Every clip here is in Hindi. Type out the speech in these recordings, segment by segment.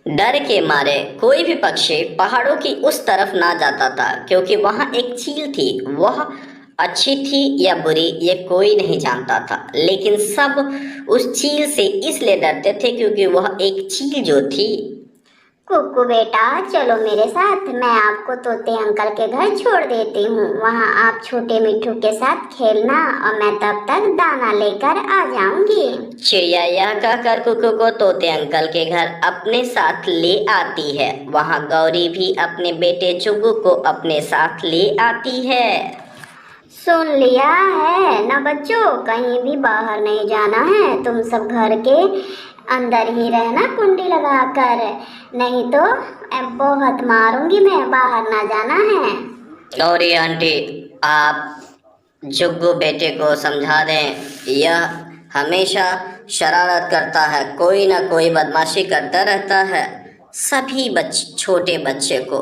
डर के मारे कोई भी पक्षी पहाड़ों की उस तरफ ना जाता था, क्योंकि वहां एक चील थी। वह अच्छी थी या बुरी ये कोई नहीं जानता था, लेकिन सब उस चील से इसलिए डरते थे क्योंकि वह एक चील जो थी। कुक्कू बेटा, चलो मेरे साथ, मैं आपको तोते अंकल के घर छोड़ देती हूँ। वहाँ आप छोटे मिट्ठू के साथ खेलना और मैं तब तक दाना लेकर आ जाऊंगी। चिड़िया यह कहकर कुकू को तोते अंकल के घर अपने साथ ले आती है। वहाँ गौरी भी अपने बेटे चुग्गू को अपने साथ ले आती है। सुन लिया है ना बच्चों, कहीं भी बाहर नहीं जाना है। तुम सब घर के अंदर ही रहना कुंडी लगाकर, नहीं तो बहुत मारूंगी मैं। बाहर ना जाना है। गौरी आंटी, आप जुग्गू बेटे को समझा दें, यह हमेशा शरारत करता है, कोई ना कोई बदमाशी करता रहता है। सभी छोटे बच्चे को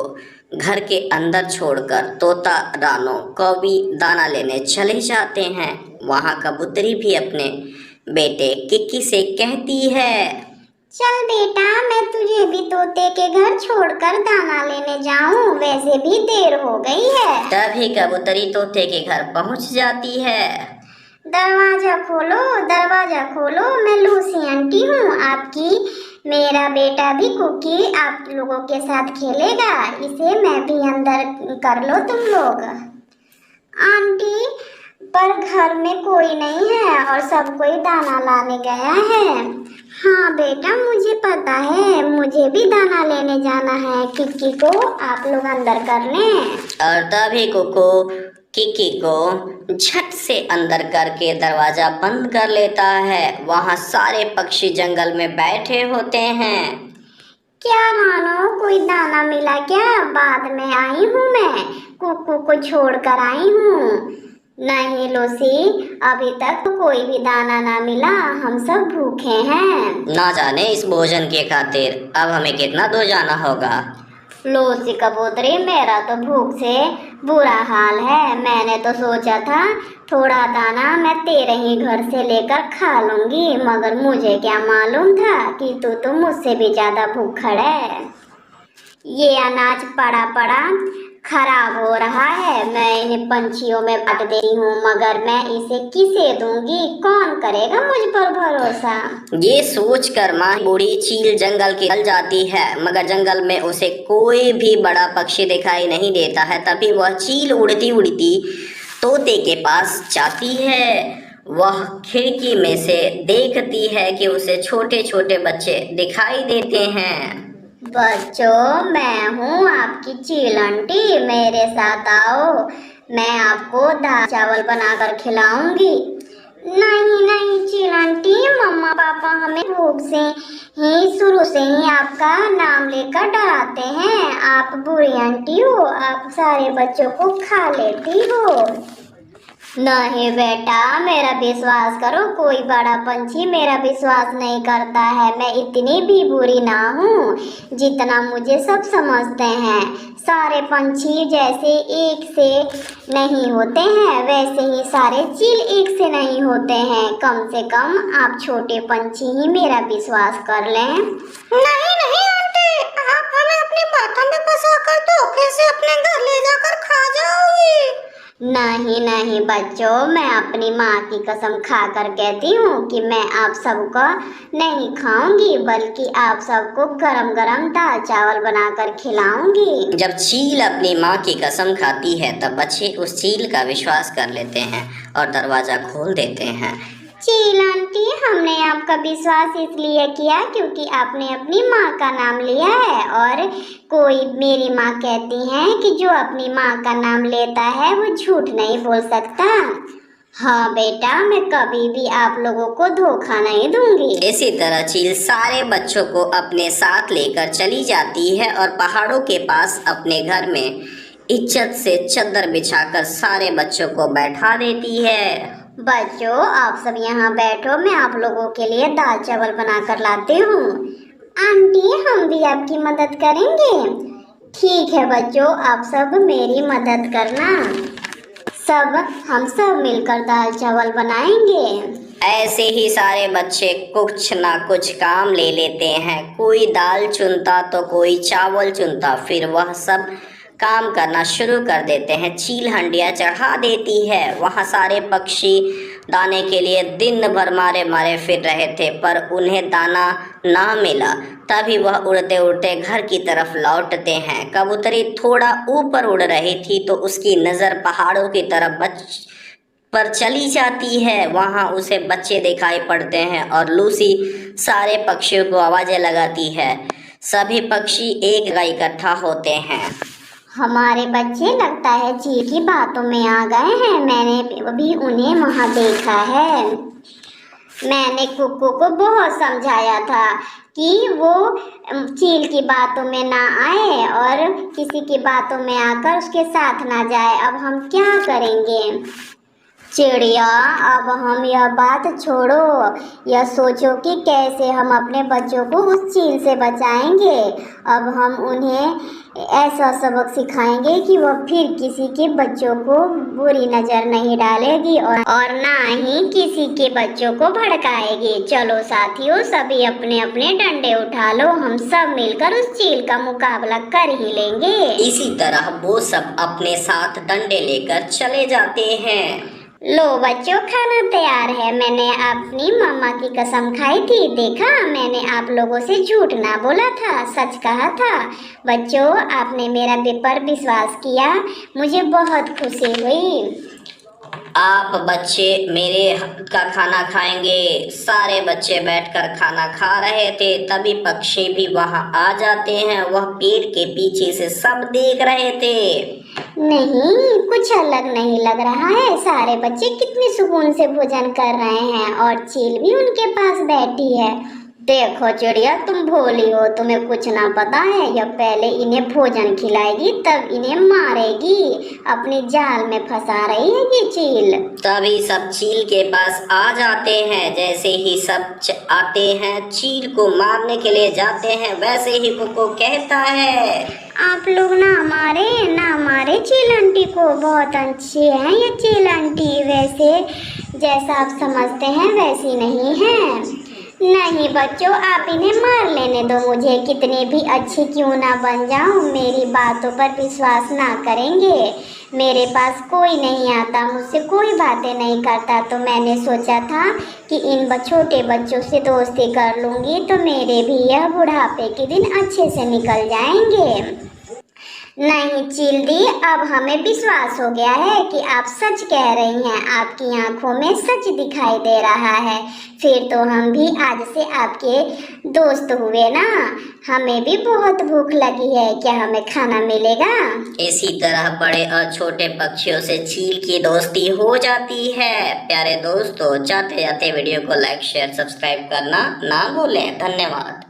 घर के अंदर छोड़कर तोता रानो कौवी दाना लेने चले जाते हैं। वहाँ कबूतरी भी अपने बेटे किक्की से कहती है, चल बेटा, मैं तुझे भी तोते के घर छोड़कर दाना लेने जाऊं, वैसे भी देर हो गई है। तभी कबूतरी तोते के घर पहुंच जाती है। दरवाजा खोलो, दरवाजा खोलो, मैं लूसी आंटी हूँ आपकी। मेरा बेटा भी कुकी आप लोगों के साथ खेलेगा, इसे मैं भी अंदर कर लो तुम लोग। आंटी, पर घर में कोई नहीं है और सब कोई दाना लाने गया है। हाँ बेटा, मुझे पता है, मुझे भी दाना लेने जाना है। किक्की को आप लोग अंदर कर लें। और तभी कुकू किक्की को झट से अंदर करके दरवाजा बंद कर लेता है। वहाँ सारे पक्षी जंगल में बैठे होते हैं। क्या रानो, कोई दाना मिला क्या? बाद में आई हूँ मैं, कुकू को छोड़कर आई हूँ। नहीं लूसी, अभी तक कोई भी दाना ना मिला, हम सब भूखे हैं। ना जाने इस भोजन के खातिर अब हमें कितना दूर जाना होगा। लूसी कबूतरी, मेरा तो भूख से बुरा हाल है। मैंने तो सोचा था थोड़ा दाना मैं तेरे ही घर से लेकर खा लूंगी, मगर मुझे क्या मालूम था कि तू तो मुझसे भी ज्यादा भूखड़ है। ये अनाज पड़ा पड़ा खराब हो रहा है, मैं इन्हें पंछियों में बांट देती हूँ, मगर मैं इसे किसे दूंगी? कौन करेगा मुझ पर भरोसा? ये सोचकर माँ बूढ़ी चील जंगल की चल जाती है, मगर जंगल में उसे कोई भी बड़ा पक्षी दिखाई नहीं देता है। तभी वह चील उड़ती उड़ती तोते के पास जाती है। वह खिड़की में से देखती है कि उसे छोटे छोटे बच्चे दिखाई देते हैं। बच्चों, मैं हूँ आपकी चील आंटी, मेरे साथ आओ, मैं आपको दाल चावल बनाकर खिलाऊंगी। नहीं नहीं चील आंटी, मम्मा पापा हमें भूख से ही शुरू से ही आपका नाम लेकर डराते हैं। आप बुरी आंटी हो, आप सारे बच्चों को खा लेती हो। नहीं बेटा, मेरा विश्वास करो, कोई बड़ा पंछी मेरा विश्वास नहीं करता है। मैं इतनी भी बुरी ना हूँ, जितना मुझे सब समझते हैं। सारे पंछी जैसे एक से नहीं होते हैं, वैसे ही सारे चील एक से नहीं होते हैं। कम से कम आप छोटे पंछी ही मेरा विश्वास कर लें। नहीं नहीं आंटी, आप हमें अपनी बातों में फंसाकर धोखे से अपने घर ले जाकर खा जाओगी। नहीं नहीं बच्चों, मैं अपनी माँ की कसम खाकर कहती हूँ कि मैं आप सबको नहीं खाऊंगी, बल्कि आप सबको गरम गरम दाल चावल बनाकर खिलाऊंगी। जब चील अपनी माँ की कसम खाती है तब बच्चे उस चील का विश्वास कर लेते हैं और दरवाजा खोल देते हैं। चील आंटी, हमने आपका विश्वास इसलिए किया क्योंकि आपने अपनी माँ का नाम लिया है, और कोई मेरी माँ कहती है कि जो अपनी माँ का नाम लेता है वो झूठ नहीं बोल सकता। हाँ बेटा, मैं कभी भी आप लोगों को धोखा नहीं दूंगी। इसी तरह चील सारे बच्चों को अपने साथ लेकर चली जाती है और पहाड़ों के पास अपने घर में इज्जत से चादर बिछाकर सारे बच्चों को बैठा देती है। बच्चों, आप सब यहाँ बैठो, मैं आप लोगों के लिए दाल चावल बनाकर लाती हूँ। आंटी, हम भी आपकी मदद करेंगे। ठीक है बच्चों, आप सब मेरी मदद करना। हम सब मिलकर दाल चावल बनाएंगे। ऐसे ही सारे बच्चे कुछ ना कुछ काम ले लेते हैं। कोई दाल चुनता तो कोई चावल चुनता, फिर वह सब काम करना शुरू कर देते हैं। चील हंडिया चढ़ा देती है। वहाँ सारे पक्षी दाने के लिए दिन भर मारे मारे फिर रहे थे, पर उन्हें दाना ना मिला। तभी वह उड़ते उड़ते घर की तरफ लौटते हैं। कबूतरी थोड़ा ऊपर उड़ रही थी तो उसकी नज़र पहाड़ों की तरफ पर चली जाती है। वहाँ उसे बच्चे दिखाई पड़ते हैं और लूसी सारे पक्षियों को आवाज़ें लगाती है। सभी पक्षी एक जगह इकट्ठा होते हैं। हमारे बच्चे लगता है चील की बातों में आ गए हैं। मैंने भी उन्हें वहाँ देखा है। मैंने कुक्कू को बहुत समझाया था कि वो चील की बातों में ना आए और किसी की बातों में आकर उसके साथ ना जाए। अब हम क्या करेंगे? चिड़िया, अब हम यह बात छोड़ो, यह सोचो कि कैसे हम अपने बच्चों को उस चील से बचाएंगे। अब हम उन्हें ऐसा सबक सिखाएंगे कि वह फिर किसी के बच्चों को बुरी नज़र नहीं डालेगी और ना ही किसी के बच्चों को भड़काएगी। चलो साथियों, सभी अपने अपने डंडे उठा लो, हम सब मिलकर उस चील का मुकाबला कर ही लेंगे। इसी तरह वो सब अपने साथ डंडे लेकर चले जाते हैं। लो बच्चों, खाना तैयार है। मैंने अपनी मम्मा की कसम खाई थी। देखा, मैंने आप लोगों से झूठ ना बोला था, सच कहा था। बच्चों, आपने मेरा पर विश्वास किया, मुझे बहुत खुशी हुई। आप बच्चे मेरे हाथ का खाना खाएंगे। सारे बच्चे बैठकर खाना खा रहे थे। तभी पक्षी भी वहां आ जाते हैं। वह पेड़ के पीछे से सब देख रहे थे। नहीं, कुछ अलग नहीं लग रहा है। सारे बच्चे कितने सुकून से भोजन कर रहे हैं और चील भी उनके पास बैठी है। देखो चिड़िया, तुम भोली हो, तुम्हें कुछ ना पता है। यह पहले इन्हें भोजन खिलाएगी, तब इन्हें मारेगी। अपनी जाल में फंसा रही है ये चील। तभी सब चील के पास आ जाते हैं। जैसे ही सब आते हैं, चील को मारने के लिए जाते हैं, वैसे ही कुक्कू कहता है, आप लोग ना मारे चील आंटी को। बहुत अच्छी है ये चील आंटी, वैसे जैसा आप समझते हैं वैसी नहीं है। नहीं बच्चों, आप इन्हें मार लेने दो। मुझे कितनी भी अच्छी क्यों ना बन जाऊं, मेरी बातों पर विश्वास ना करेंगे। मेरे पास कोई नहीं आता, मुझसे कोई बातें नहीं करता, तो मैंने सोचा था कि इन छोटे बच्चों से दोस्ती कर लूँगी तो मेरे भी यह बुढ़ापे के दिन अच्छे से निकल जाएंगे। नहीं चील दी, अब हमें विश्वास हो गया है कि आप सच कह रही हैं। आपकी आंखों में सच दिखाई दे रहा है। फिर तो हम भी आज से आपके दोस्त हुए ना। हमें भी बहुत भूख लगी है, क्या हमें खाना मिलेगा? इसी तरह बड़े और छोटे पक्षियों से चील की दोस्ती हो जाती है। प्यारे दोस्तों, जाते जाते वीडियो को लाइक शेयर सब्सक्राइब करना ना भूलें। धन्यवाद।